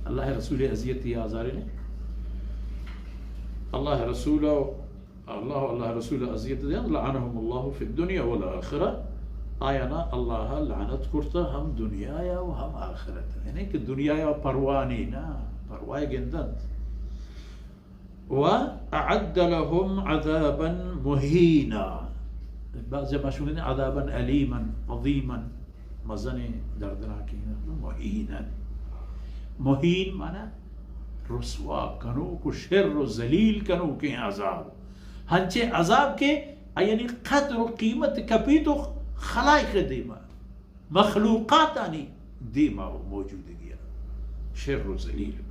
अल्लाह रसूल अजियत या आज़ार ने अल्लाह रसूल अजियत लअनहुमुल्लाहु फिद दुनिया वल आखिरह आया ना अल्लाह लानत करता हम दुनिया या व हम आखिरत यानी कि दुनिया या परवाह नहीं ना परवाह गिंदत व अअद्द लहुम अज़ाबन मुहीना बाज़ मशहूर अज़ाबन अलीमन अज़ीमन मज़ने दर्दनाक मुहीनन मुहीन माना रुस्वा कनो को शर्र ज़लील कनो के अज़ाब हंचे अज़ाब के यानी क़द्र क़ीमत कपी तो खलाइक दीमा मखलूक़ात आनी दीमा मौजूद गया शर्र ज़लील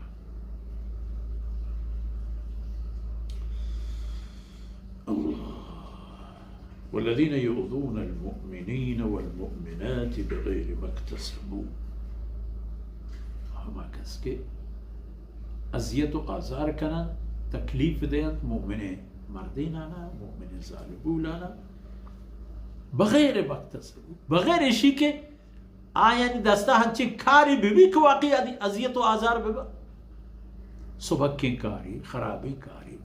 वल्लज़ीन युज़ून अल-मुअमिनीन वल-मुअमिनात बिग़ैर मक्तसबू हम कसके अज़ियत व आज़ार कना तकलीफ देत मोमिने मर्दीन आना मोमिने ज़ालिबूल आना बग़ैर मक्तसबू बग़ैर इशी के आयन दस्ता हंची खारी बीबी को वाक़ई अज़ियत व आज़ार बिबा सुबह की कारी खराबी कारी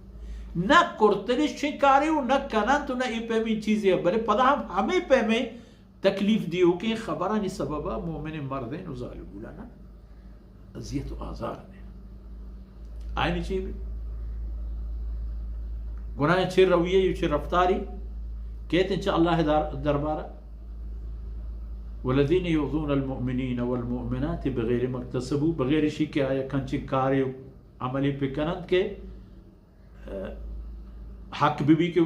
न कुर्तनी शिकारी न कनन तो न इपेमी चीजें बड़े पता हम हमें पे में तकलीफ दियो के खबरा नहीं सबबा मोमिन मर्दे नुज़ाल बुलाना अज़ियत व आज़ार ने आयनी चाहिए गुनाह छे रविये ये छे रफ्तारी कहते हैं अल्लाह दरबारा वल्लज़ीन युज़ून अल-मुअमिनीन वल-मुअमिनात बिग़ैर मक्तसबू बग़ैर इशी के आया कंची कार्य अमली पे कनन के हक बीबी के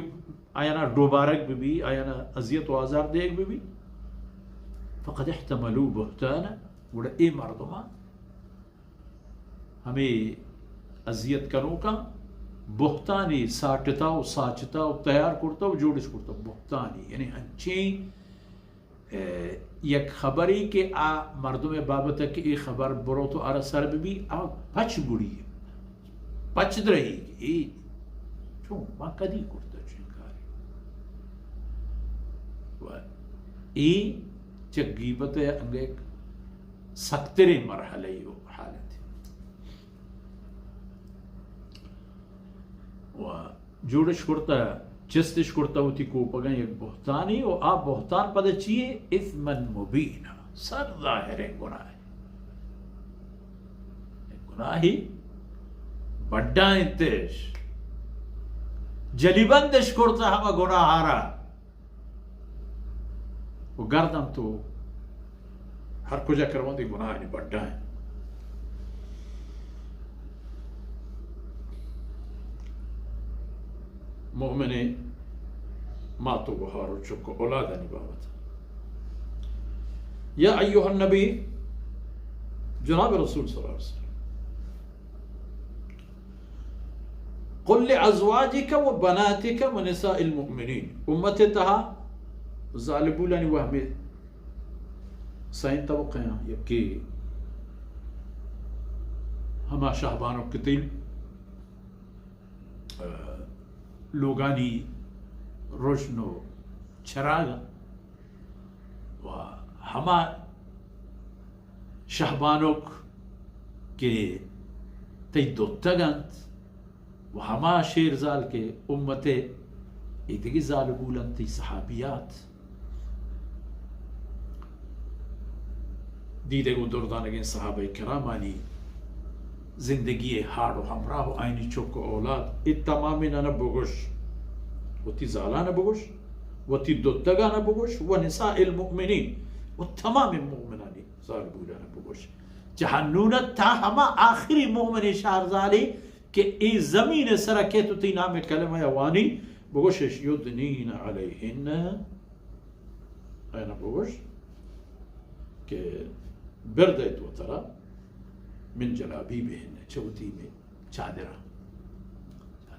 आया ना डोबारक बीबी आया ना अज़ियत व आज़ार देख बीबी फ़क़द इह्तमलू बुहताना वड़ा ए मर्दमा हमें अज़ियत करो का बुहतानी साटता व साचता व तैयार करता व जोड़िश करता बुहतानी यानी हंची एक खबरी के आ मर्दों में बाबत है कि ये खबर बरो तो आर सर बीबी आ पच बुड़ी पच रही चो मां कदी करता चिंकारी ई चगीबत अंगे सक्तरे मरहले यो हालत व जोड़श करता जिस्तिश करता होती को पगा एक बुहतानी और आप बुहतान पद चाहिए इस्मन मुबीना सर जाहिर गुनाह गुनाही बड्डा इंतेश जलीबंदिश करता हम गुनाहारा वो गर्दन तो हर कुछ करवाती गुनाह नहीं बड्डा है मोमिने मातो बहारो चुको औलादा निभावत या अय्युहन नबी जनाब रसूल सल्लल्लाहु अलैहि वसल्लम कुल अज़वाजिका व बनातिका व निसाइल मुमिनीन उम्मत तहा ज़ालिबुलानी वह में साइन तवक़ हैं यकी हमा शाहबानों के तिल लोगानी रोशनो चरागा व हमा शहबानोक के तई दोत्तगंत व हमा शेरजाल के उम्मते इतगी ज़ालिबूलन ती सहाबियात दीदे को दुर्दानगे सहाबे किरामानी जिंदगी हाड़ हमराह आईनी चुक औलाद इतमामी न बगुश वती ज़ाला न बगुश वती दोत्तगा न बगुश व निसाइल मुमिनीन व तमाम मुमिनानी ज़ालिबूला न बगुश जहन्नूनत था हमा आखिरी मुमिन शारजाली के ए ज़मीन सरके तो ती नाम कलमा यवानी बगुश युदनीन अलैहिन अना बगुश के बिरदे तो तरा मिन जलाबी बहन चौथी में चादरा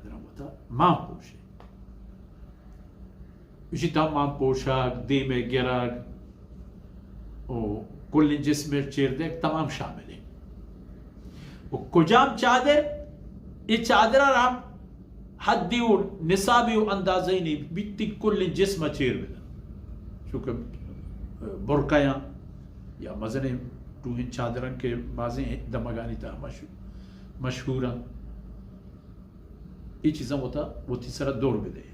होता मां पोशे इसी तमाम पोशाक दे में गिराग ओ कुल जिस्म चेर दे तमाम शामिल है वो कुजाम चादर ये चादरा राम हद्दी निसाबी अंदाजे नहीं बीती कुल जिस्म चेर बिना चूंकि बुरकाया या मजने टूहें चादरन के बाजें दमगानी था मशहूरा ये चीज़ा होता वो तीसरा दौर भी दे